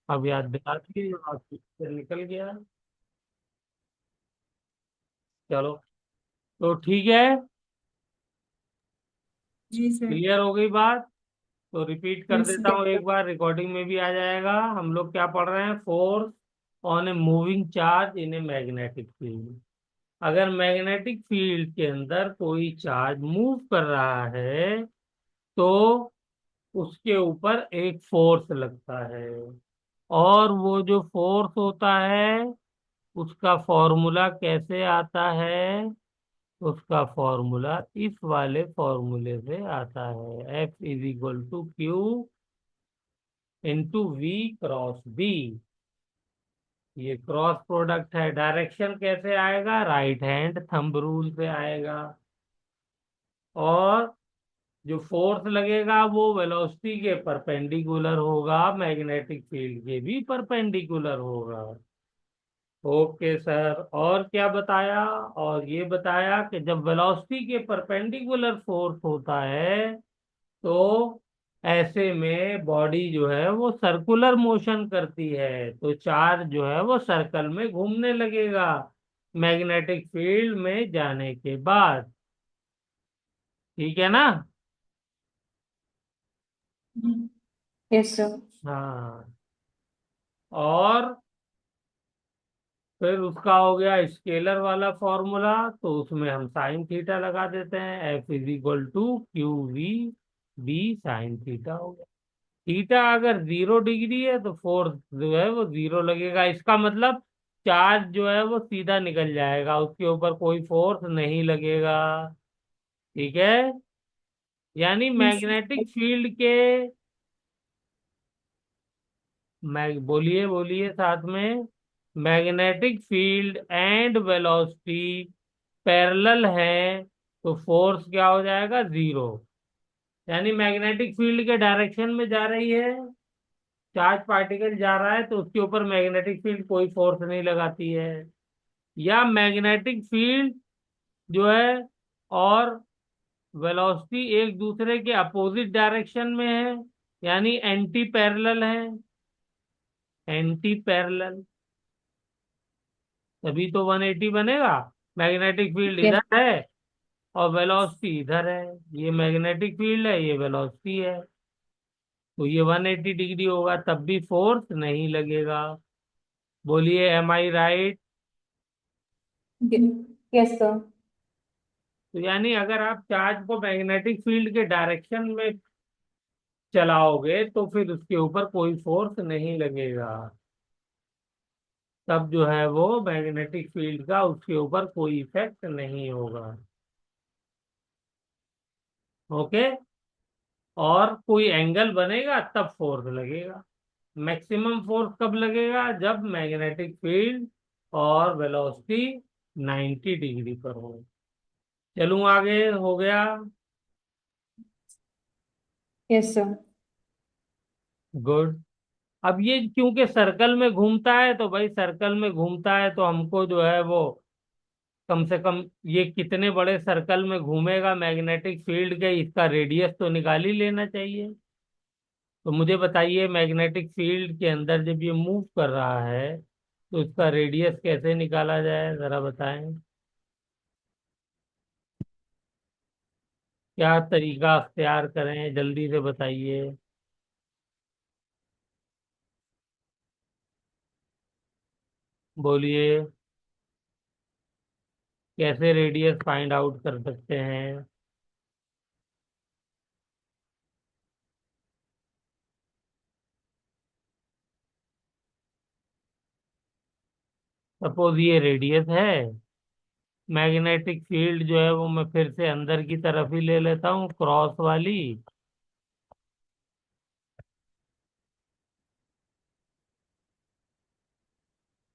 अब याद दिला दी आपकी, फिर निकल गया। चलो, तो ठीक है। जी सर। क्लियर हो गई बात? तो रिपीट कर यस देता सर। हूँ एक बार, रिकॉर्डिंग में भी आ जाएगा। हम लोग क्या पढ़ रहे हैं? Force on a moving charge in a magnetic field. अगर मैग्नेटिक फील्ड के अंदर कोई चार्ज मूव कर रहा है तो उसके ऊपर एक फोर्स लगता है। और वो जो फोर्स होता है उसका फॉर्मूला कैसे आता है? उसका फॉर्मूला इस वाले फॉर्मूले से आता है, F is equal to Q into V cross B. ये क्रॉस प्रोडक्ट है। डायरेक्शन कैसे आएगा? राइट हैंड थंब रूल से आएगा। और जो फोर्स लगेगा वो वेलोसिटी के परपेंडिकुलर होगा, मैग्नेटिक फील्ड के भी परपेंडिकुलर होगा। ओके सर, और क्या बताया? और ये बताया कि जब वेलोसिटी के परपेंडिकुलर फोर्स होता है तो ऐसे में बॉडी जो है वो सर्कुलर मोशन करती है, तो चार्ज जो है वो सर्कल में घूमने लगेगा मैग्नेटिक फील्ड में जाने के बाद। ठीक है ना? Yes sir. हाँ। और फिर उसका हो गया स्केलर वाला फॉर्मूला, तो उसमें हम साइन थीटा लगा देते हैं, F is equal to Q V B sine theta हो गया। थीटा अगर 0 डिग्री है तो फोर्स जो है वो 0 लगेगा। इसका मतलब चार्ज जो है वो सीधा निकल जाएगा, उसके ऊपर कोई फोर्स नहीं लगेगा। ठीक है? यानी यस मैग्नेटिक फील्ड के, मैं बोलिए बोलिए साथ में, magnetic field and velocity parallel है तो फोर्स क्या हो जाएगा? 0। यानी मैग्नेटिक फील्ड के डायरेक्शन में जा रही है, चार्ज पार्टिकल जा रहा है तो उसके ऊपर मैग्नेटिक फील्ड कोई फोर्स नहीं लगाती है। या मैग्नेटिक फील्ड जो है और वेलोसिटी एक दूसरे के अपोजिट डायरेक्शन में है, यानी एंटी पैरेलल है। एंटी पैरेलल, तभी तो 180 बनेगा। Magnetic field yes. इधर है और वेलोसिटी इधर है। ये मैग्नेटिक फील्ड है, ये वेलोसिटी है, तो ये 180 डिग्री होगा, तब भी फोर्स नहीं लगेगा। बोलिए, एम आई राइट? Yes sir. तो यानी अगर आप चार्ज को मैग्नेटिक फील्ड के डायरेक्शन में चलाओगे तो फिर उसके ऊपर कोई फोर्स नहीं लगेगा, तब जो है वो मैग्नेटिक फील्ड का उसके ऊपर कोई इफेक्ट नहीं होगा। ओके? और कोई एंगल बनेगा तब फोर्स लगेगा। मैक्सिमम फोर्स कब लगेगा? जब मैग्नेटिक फील्ड और वेलोसिटी 90 डिग्री पर हो। चलूं आगे? हो गया? Yes sir. गुड। अब ये क्योंकि सर्कल में घूमता है तो भाई, सर्कल में घूमता है तो हमको जो है वो कम से कम ये कितने बड़े सर्कल में घूमेगा मैग्नेटिक फील्ड के, इसका रेडियस तो निकाल ही लेना चाहिए। तो मुझे बताइए, मैग्नेटिक फील्ड के अंदर जब ये मूव कर रहा है तो इसका रेडियस कैसे निकाला जाए, जरा बताएं। क्या तरीका अख्तियार करें, जल्दी से बताइए। बोलिए, कैसे रेडियस फाइंड आउट कर सकते हैं? सपोज ये रेडियस है, मैग्नेटिक फील्ड जो है वो मैं फिर से अंदर की तरफ ही ले लेता हूँ, क्रॉस वाली।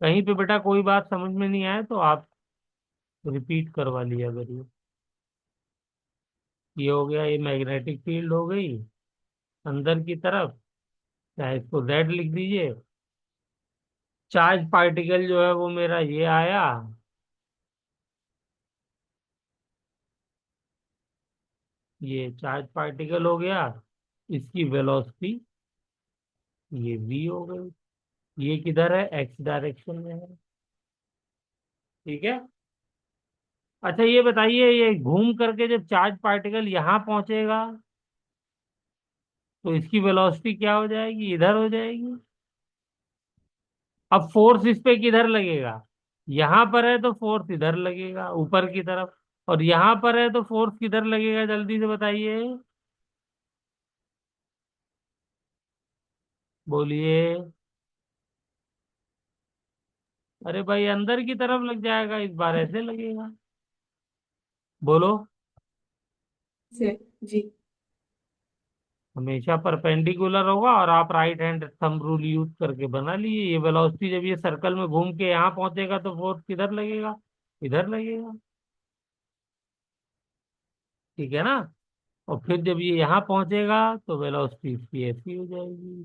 कहीं पे बेटा कोई बात समझ में नहीं आए तो आप रिपीट करवा लिया करिए। ये हो गया, ये मैग्नेटिक फील्ड हो गई अंदर की तरफ, चाहे इसको जेड लिख दीजिए। चार्ज पार्टिकल जो है वो मेरा ये आया, ये चार्ज पार्टिकल हो गया, इसकी वेलोसिटी ये v हो गई। ये किधर है, एक्स डायरेक्शन में है। ठीक है। अच्छा ये बताइए, ये घूम करके जब चार्ज पार्टिकल यहाँ पहुंचेगा तो इसकी वेलोसिटी क्या हो जाएगी, इधर हो जाएगी। अब फोर्स इस पे किधर लगेगा, यहाँ पर है तो फोर्स इधर लगेगा ऊपर की तरफ, और यहाँ पर है तो फोर्स किधर लगेगा, जल्दी से बताइए, बोलिए। अरे भाई अंदर की तरफ लग जाएगा, इस बार ऐसे लगेगा। बोलो। से जी। हमेशा परपेंडिकुलर होगा, और आप right hand thumb rule use करके बना लिए, ये वेलोसिटी जब ये सर्कल में घूम के यहाँ पहुंचेगा तो फोर्स किधर लगेगा, इधर लगेगा। ठीक है ना। और फिर जब ये यहाँ पहुंचेगा तो वेलोसिटी इसकी ऐसी हो जाएगी,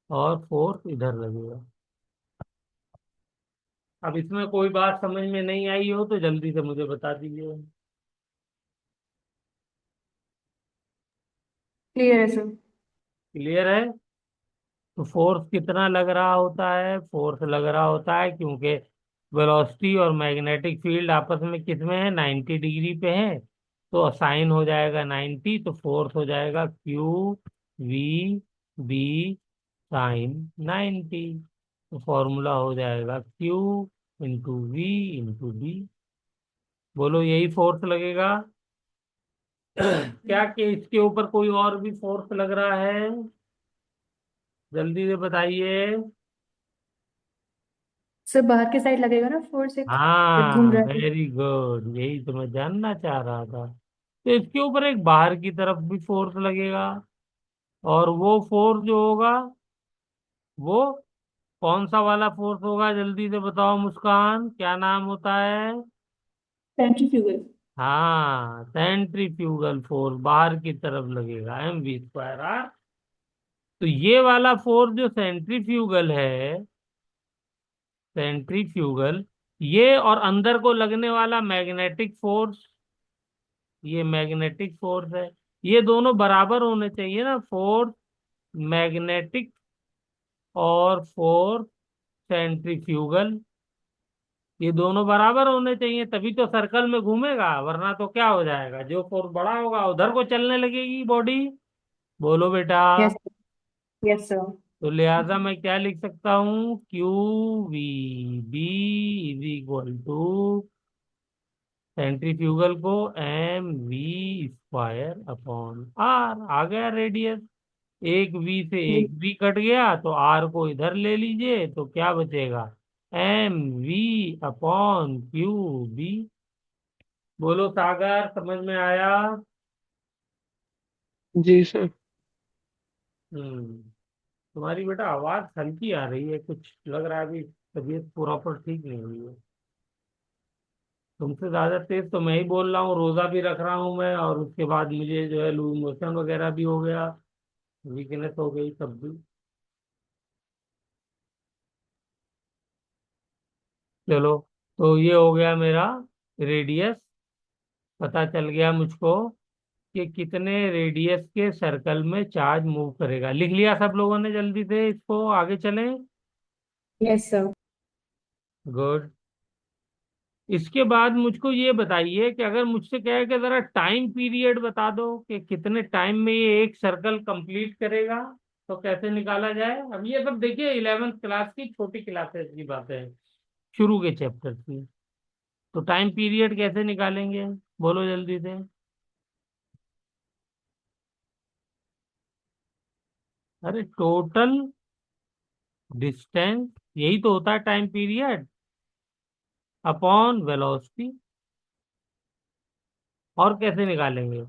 और फोर्स इधर लगेगा। अब इसमें कोई बात समझ में नहीं आई हो तो जल्दी से मुझे बता दीजिए। क्लियर है सर। क्लियर है। तो फोर्स कितना लग रहा होता है, फोर्स लग रहा होता है क्योंकि वेलोसिटी और मैग्नेटिक फील्ड आपस में किस में है, 90 डिग्री पे है। तो साइन हो जाएगा 90, तो फोर्स हो जाएगा क्यू वी बी साइन 90। तो फॉर्मूला हो जाएगा Q into V into B. बोलो यही फोर्स लगेगा। क्या कि इसके ऊपर कोई और भी फोर्स लग रहा है, जल्दी से बताइए। सर बाहर के साइड लगेगा ना फोर्स एक, जब घूम हाँ रहा है। वेरी गुड, यही तो मैं जानना चाह रहा था। तो इसके ऊपर एक बाहर की तरफ भी फोर्स लगेगा, और वो फोर्स जो होगा वो कौन सा वाला फोर्स होगा, जल्दी से बताओ मुस्कान, क्या नाम होता है। सेंट्रीफ्यूगल। हाँ सेंट्रीफ्यूगल फोर्स बाहर की तरफ लगेगा, mv²r। तो ये वाला फोर्स जो सेंट्रीफ्यूगल है, सेंट्रीफ्यूगल, ये और अंदर को लगने वाला मैग्नेटिक फोर्स, ये मैग्नेटिक फोर्स है। ये दोनों बराबर होने चाहिए ना, फोर्स मैग्नेटिक और फोर्स सेंट्रीफ्यूगल, ये दोनों बराबर होने चाहिए, तभी तो सर्कल में घूमेगा, वरना तो क्या हो जाएगा, जो फोर्स बड़ा होगा उधर को चलने लगेगी बॉडी। बोलो बेटा। यस। Yes sir. तो लिहाजा मैं क्या लिख सकता हूँ, Q V B is equal to centrifugal को mv²/r। आ गया रेडियस, एक वी से जी। एक वी कट गया, तो आर को इधर ले लीजिए तो क्या बचेगा, mv/क्यू बी। बोलो सागर, समझ में आया। जी सर। हम्म। तुम्हारी बेटा आवाज हल्की आ रही है, कुछ लग रहा है अभी तबीयत प्रॉपर ठीक नहीं हुई है। तुमसे ज्यादा तेज तो मैं ही बोल रहा हूँ, रोजा भी रख रहा हूँ मैं, और उसके बाद मुझे जो है लूज मोशन वगैरह भी हो गया, वीकनेस हो गई तब भी। चलो, तो ये हो गया मेरा रेडियस, पता चल गया मुझको कि कितने रेडियस के सर्कल में चार्ज मूव करेगा। लिख लिया सब लोगों ने, जल्दी से इसको आगे चलें। Yes sir. गुड। इसके बाद मुझको ये बताइए कि अगर मुझसे कहे कि जरा टाइम पीरियड बता दो कि कितने टाइम में ये एक सर्कल कंप्लीट करेगा, तो कैसे निकाला जाए। अब ये सब देखिए 11th क्लास की छोटी क्लासेस की बातें हैं, शुरू के चैप्टर की। तो टाइम पीरियड कैसे निकालेंगे, बोलो जल्दी से। अरे टोटल डिस्टेंस, यही तो होता है टाइम पीरियड, अपॉन वेलोसिटी। और कैसे निकालेंगे,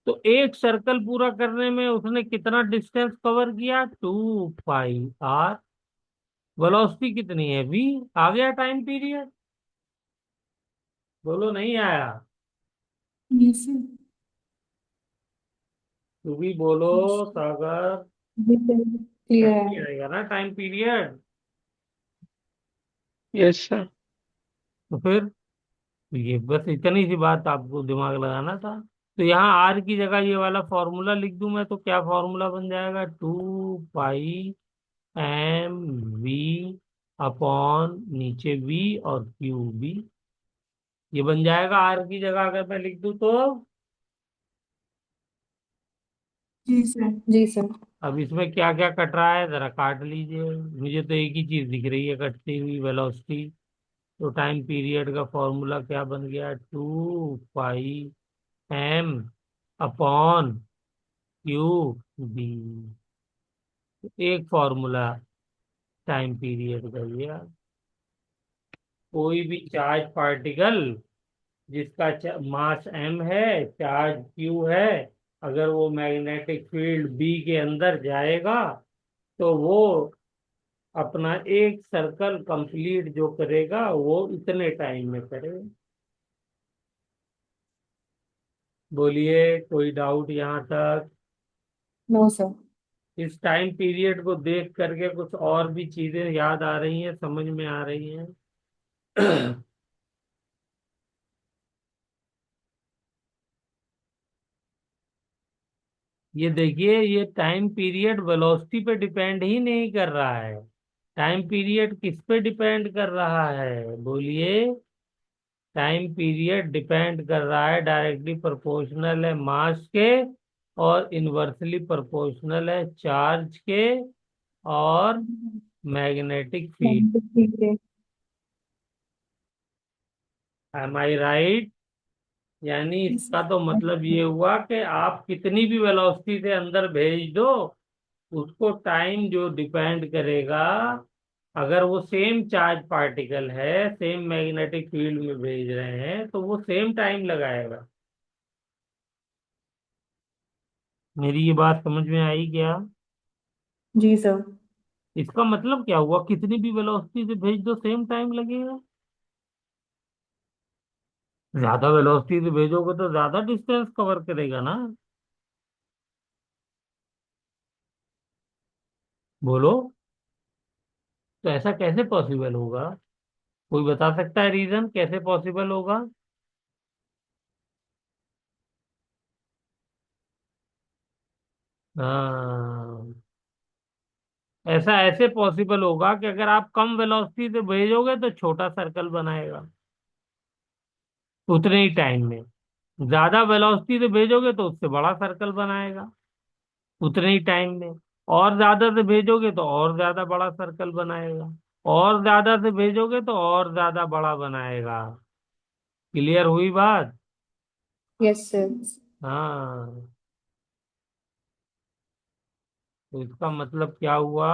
तो एक सर्कल पूरा करने में उसने कितना डिस्टेंस कवर किया, 2πr। वेलोसिटी कितनी है, v। आ गया टाइम पीरियड। बोलो नहीं आया। Yes sir. तू भी बोलो सागर। जी सर, क्लियर है। नहीं आएगा ना टाइम पीरियड, यस सर। तो फिर तो ये बस इतनी सी बात आपको दिमाग लगाना था। तो यहाँ आर की जगह ये वाला फॉर्मूला लिख दूं मैं, तो क्या फॉर्मूला बन जाएगा, 2πr एम वी अपॉन नीचे वी और क्यू बी। ये बन जाएगा आर की जगह अगर मैं लिख दूं तो। जी सर। जी सर। अब इसमें क्या क्या कट रहा है जरा काट लीजिए। मुझे तो एक ही चीज दिख रही है कटती हुई, वेलोसिटी। तो टाइम पीरियड का फॉर्मूला क्या बन गया, 2 पाई एम अपॉन क्यू बी। एक फॉर्मूला टाइम पीरियड का ये है। कोई भी चार्ज पार्टिकल जिसका मास m है, चार्ज q है, अगर वो मैग्नेटिक फील्ड b के अंदर जाएगा तो वो अपना एक सर्कल कंप्लीट जो करेगा वो इतने टाइम में करेगा। बोलिए, कोई डाउट यहाँ तक? No sir. इस टाइम पीरियड को देख करके कुछ और भी चीजें याद आ रही हैं, समझ में आ रही हैं? ये देखिए, ये टाइम पीरियड वेलोसिटी पे डिपेंड ही नहीं कर रहा है। टाइम पीरियड किस पे डिपेंड कर रहा है, बोलिए? टाइम पीरियड डिपेंड कर रहा है, डायरेक्टली प्रोपोर्शनल है मास के, और इनवर्सली प्रोपोर्शनल है चार्ज के और मैग्नेटिक फील्ड। ठीक है। एम आई राइट? यानी इसका तो मतलब ये हुआ कि आप कितनी भी वेलोसिटी से अंदर भेज दो, उसको टाइम जो डिपेंड करेगा, अगर वो सेम चार्ज पार्टिकल है, सेम मैग्नेटिक फील्ड में भेज रहे हैं, तो वो सेम टाइम लगाएगा। मेरी ये बात समझ में आई क्या? जी सर। इसका मतलब क्या हुआ, कितनी भी वेलोसिटी से भेज दो सेम टाइम लगेगा। ज्यादा वेलोसिटी से भेजोगे तो ज्यादा डिस्टेंस कवर करेगा ना। बोलो, तो ऐसा कैसे पॉसिबल होगा? कोई बता सकता है रीजन कैसे पॉसिबल होगा? हाँ, ऐसा ऐसे पॉसिबल होगा कि अगर आप कम वेलोसिटी से भेजोगे तो छोटा सर्कल बनाएगा उतने ही टाइम में। ज्यादा वेलोसिटी से भेजोगे तो उससे बड़ा सर्कल बनाएगा उतने ही टाइम में। और ज्यादा से भेजोगे तो और ज्यादा बड़ा सर्कल बनाएगा। और ज्यादा से भेजोगे तो और ज्यादा बड़ा बनाएगा। क्लियर हुई बात? Yes sir. हाँ। तो इसका मतलब क्या हुआ?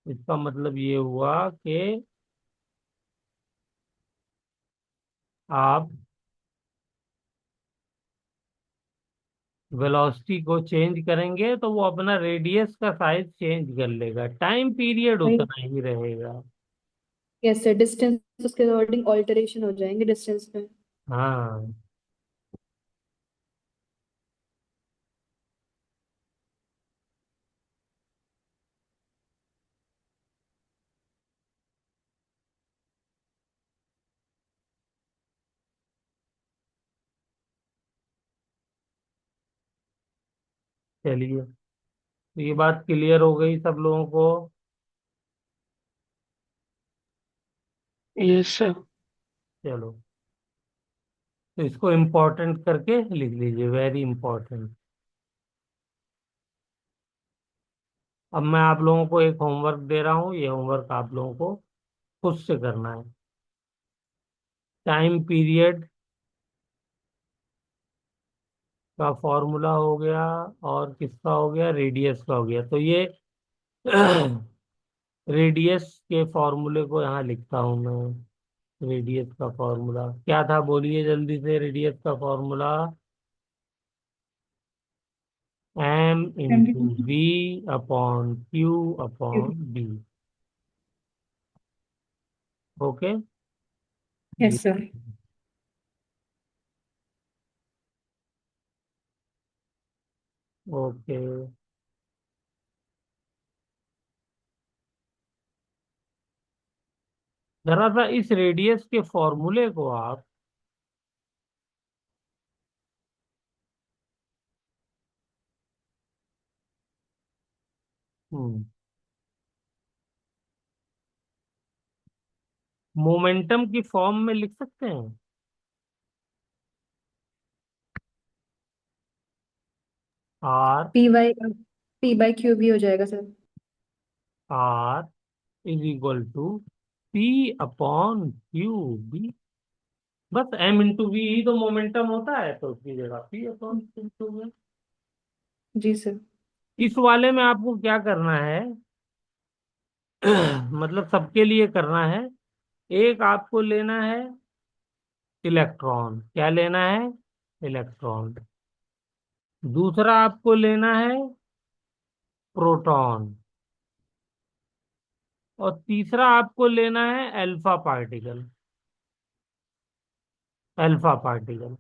इसका मतलब ये हुआ कि आप वेलोसिटी को चेंज करेंगे तो वो अपना रेडियस का साइज चेंज कर लेगा, टाइम पीरियड वही। उतना ही रहेगा। यस सर, डिस्टेंस उसके अकॉर्डिंग ऑल्टरेशन हो जाएंगे डिस्टेंस में। हाँ, चलिए, तो ये बात क्लियर हो गई सब लोगों को। Yes sir. चलो, तो इसको इम्पोर्टेंट करके लिख लीजिए, वेरी इंपॉर्टेंट। अब मैं आप लोगों को एक होमवर्क दे रहा हूँ, ये होमवर्क आप लोगों को खुद से करना है। टाइम पीरियड का फॉर्मूला हो गया, और किसका हो गया, रेडियस का हो गया। तो ये रेडियस के फॉर्मूले को यहाँ लिखता हूँ मैं। रेडियस का फॉर्मूला क्या था, बोलिए जल्दी से, रेडियस का formula M into V upon Q upon B. Okay. Yes sir. Okay, जरा सा इस रेडियस के फॉर्मूले को आप हम्म मोमेंटम की फॉर्म में लिख सकते हैं। आर P/Q भी हो जाएगा sir. R is equal to P/Q B। बस M×V ही तो मोमेंटम होता है, तो उसकी जगह P/Q। जी सर। इस वाले में आपको क्या करना है? मतलब सबके लिए करना है। एक आपको लेना है इलेक्ट्रॉन। क्या लेना है? इलेक्ट्रॉन। दूसरा आपको लेना है प्रोटॉन। और तीसरा आपको लेना है अल्फा पार्टिकल। अल्फा पार्टिकल,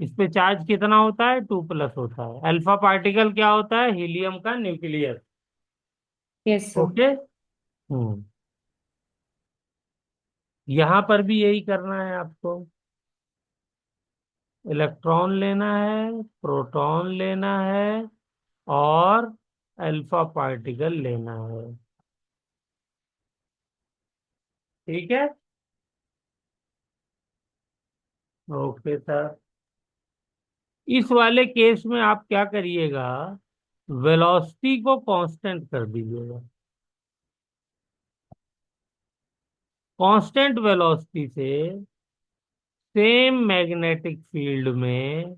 इस पे चार्ज कितना होता है? 2+ होता है। अल्फा पार्टिकल क्या होता है? हीलियम का न्यूक्लियस। Yes sir. ओके। हम्म। यहाँ पर भी यही करना है आपको। इलेक्ट्रॉन लेना है, प्रोटॉन लेना है, और अल्फा पार्टिकल लेना है। ठीक है। Okay sir. इस वाले केस में आप क्या करिएगा? वेलोसिटी को कांस्टेंट कर दीजिएगा। कांस्टेंट वेलोसिटी से सेम मैग्नेटिक फील्ड में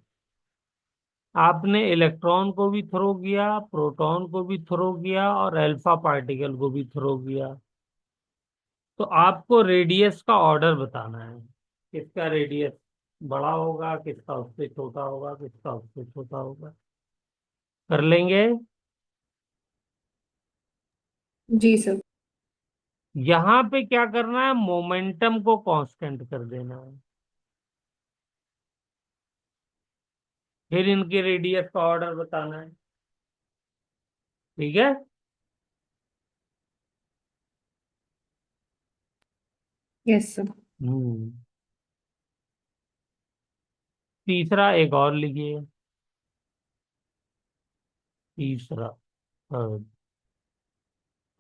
आपने इलेक्ट्रॉन को भी थ्रो किया, प्रोटॉन को भी थ्रो किया, और अल्फा पार्टिकल को भी थ्रो किया। तो आपको रेडियस का ऑर्डर बताना है। किसका रेडियस बड़ा होगा, किसका उससे छोटा होगा, किसका उससे छोटा होगा। कर लेंगे। जी सर। यहाँ पे क्या करना है? मोमेंटम को कांस्टेंट कर देना है। फिर इनके रेडियस का ऑर्डर बताना है। ठीक है। Yes sir. हम्म। तीसरा एक और लिखिए। तीसरा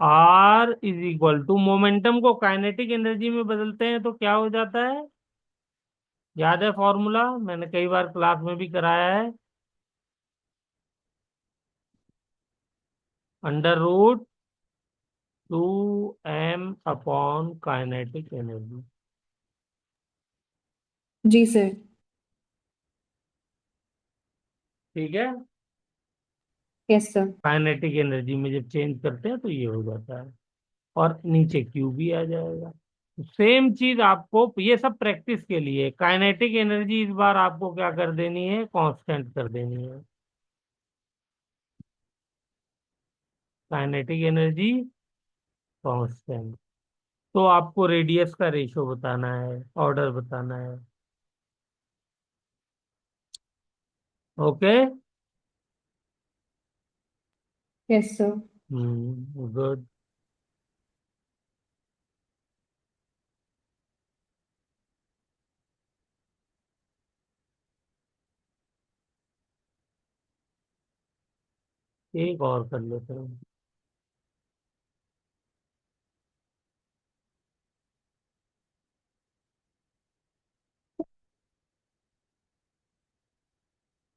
R = मोमेंटम को काइनेटिक एनर्जी में बदलते हैं तो क्या हो जाता है? याद है फॉर्मूला? मैंने कई बार क्लास में भी कराया है। √2m/काइनेटिक एनर्जी। जी सर। ठीक है। Yes sir. काइनेटिक एनर्जी में जब चेंज करते हैं तो ये हो जाता है। और नीचे क्यू भी आ जाएगा। सेम चीज आपको, ये सब प्रैक्टिस के लिए, काइनेटिक एनर्जी इस बार आपको क्या कर देनी है? कांस्टेंट कर देनी है। Kinetic energy constant. तो आपको रेडियस का रेशो बताना है, ऑर्डर बताना है। ओके। Yes sir. गुड। एक और कर लेते हैं।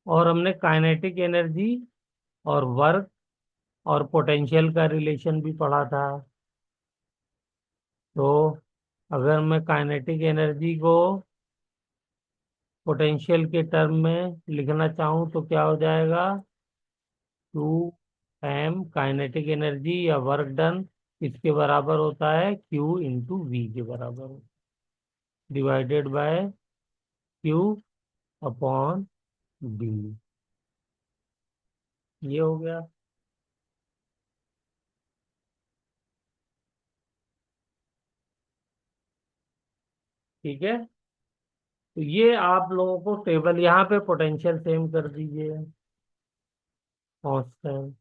और हमने काइनेटिक एनर्जी और वर्क और पोटेंशियल का रिलेशन भी पढ़ा था। तो अगर मैं काइनेटिक एनर्जी को पोटेंशियल के टर्म में लिखना चाहूँ तो क्या हो जाएगा? 2m काइनेटिक एनर्जी या वर्क डन, इसके बराबर होता है Q×V के बराबर, डिवाइडेड बाय Q/B। ये हो गया। ठीक है। तो ये आप लोगों को टेबल, यहाँ पे पोटेंशियल सेम कर दीजिए कांस्टेंट।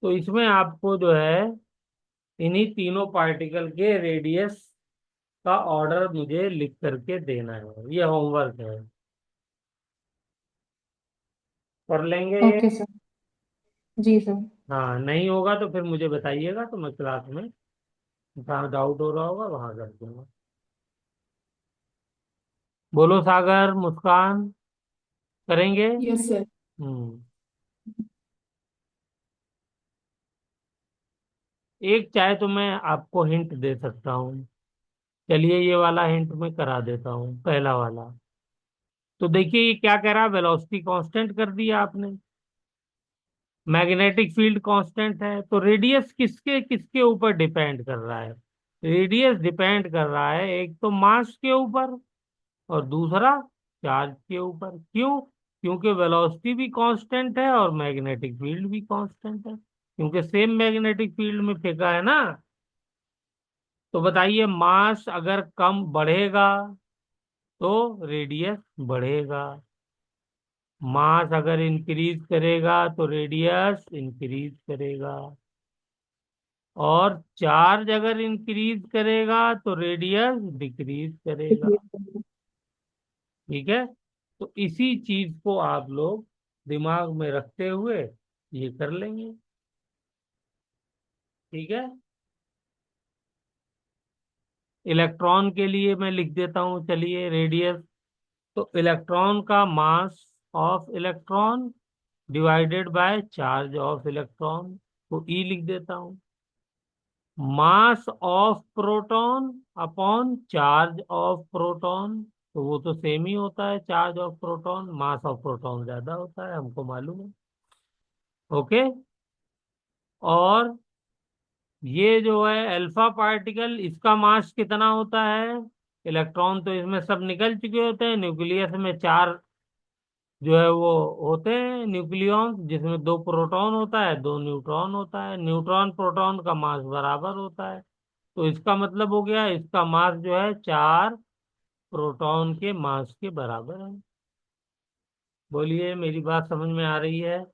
तो इसमें आपको जो है इन्हीं तीनों पार्टिकल के रेडियस का ऑर्डर मुझे लिख करके देना है। ये होमवर्क है। कर लेंगे ये? Okay sir. जी सर। हाँ, नहीं होगा तो फिर मुझे बताइएगा, तो मैं क्लास में जहाँ डाउट हो रहा होगा वहां कर दूंगा। बोलो सागर, मुस्कान, करेंगे? Yes sir. हम्म। एक चाहे तो मैं आपको हिंट दे सकता हूँ। चलिए ये वाला हिंट मैं करा देता हूँ, पहला वाला। तो देखिए ये क्या कह रहा है, वेलोसिटी कांस्टेंट कर दिया आपने, मैग्नेटिक फील्ड कांस्टेंट है, तो रेडियस किसके किसके ऊपर डिपेंड कर रहा है? रेडियस डिपेंड कर रहा है एक तो मास के ऊपर, और दूसरा चार्ज के ऊपर। क्यों? क्योंकि वेलोसिटी भी कांस्टेंट है और मैग्नेटिक फील्ड भी कांस्टेंट है, क्योंकि सेम मैग्नेटिक फील्ड में फेंका है ना। तो बताइए, मास अगर कम बढ़ेगा तो रेडियस बढ़ेगा, मास अगर इंक्रीज करेगा तो रेडियस इंक्रीज करेगा, और चार्ज अगर इंक्रीज करेगा तो रेडियस डिक्रीज करेगा। ठीक है? तो इसी चीज को आप लोग दिमाग में रखते हुए ये कर लेंगे। ठीक है? इलेक्ट्रॉन के लिए मैं लिख देता हूँ, चलिए रेडियस। तो इलेक्ट्रॉन का mass of electron divided by charge of electron, को ई लिख देता हूँ। Mass of proton upon charge of proton, तो वो तो सेम ही होता है, charge of proton, mass of proton ज्यादा होता है, हमको मालूम है। ओके। और ये जो है अल्फा पार्टिकल, इसका मास कितना होता है? इलेक्ट्रॉन तो इसमें सब निकल चुके होते हैं, न्यूक्लियस में चार जो है वो होते हैं न्यूक्लियॉन, जिसमें दो प्रोटॉन होता है दो न्यूट्रॉन होता है, न्यूट्रॉन प्रोटॉन का मास बराबर होता है। तो इसका मतलब हो गया, इसका मास जो है चार प्रोटॉन के मास के बराबर है। बोलिए, मेरी बात समझ में आ रही है?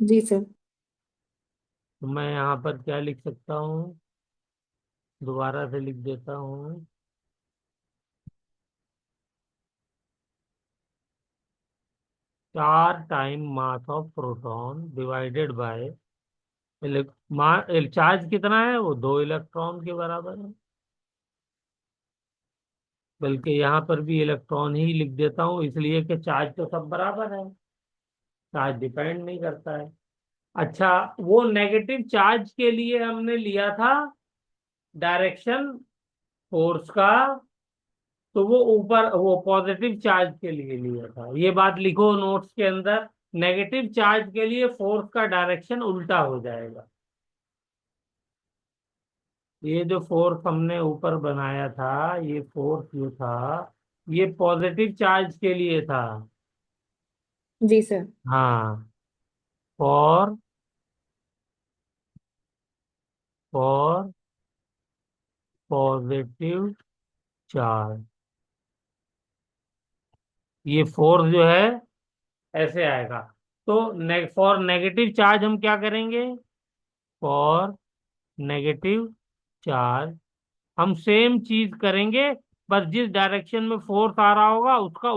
जी सर। तो मैं यहाँ पर क्या लिख सकता हूँ, दोबारा से लिख देता हूँ। चार time mass of proton divided by charge कितना है, वो दो इलेक्ट्रॉन के बराबर है। बल्कि यहाँ पर भी इलेक्ट्रॉन ही लिख देता हूँ, इसलिए कि चार्ज तो सब बराबर है, चार्ज डिपेंड नहीं करता है। अच्छा, वो नेगेटिव चार्ज के लिए हमने लिया था डायरेक्शन फोर्स का, तो वो ऊपर, वो पॉजिटिव चार्ज के लिए लिया था, ये बात लिखो नोट्स के अंदर। नेगेटिव चार्ज के लिए फोर्स का डायरेक्शन उल्टा हो जाएगा। ये जो फोर्स हमने ऊपर बनाया था, ये फोर्स जो था, ये पॉजिटिव चार्ज के लिए था। जी सर। हाँ, फॉर फॉर पॉजिटिव चार्ज, ये फोर्स जो है ऐसे आएगा। तो फॉर नेगेटिव चार्ज हम क्या करेंगे? फॉर नेगेटिव चार्ज हम सेम चीज करेंगे, बस जिस डायरेक्शन में फोर्स आ रहा होगा उसका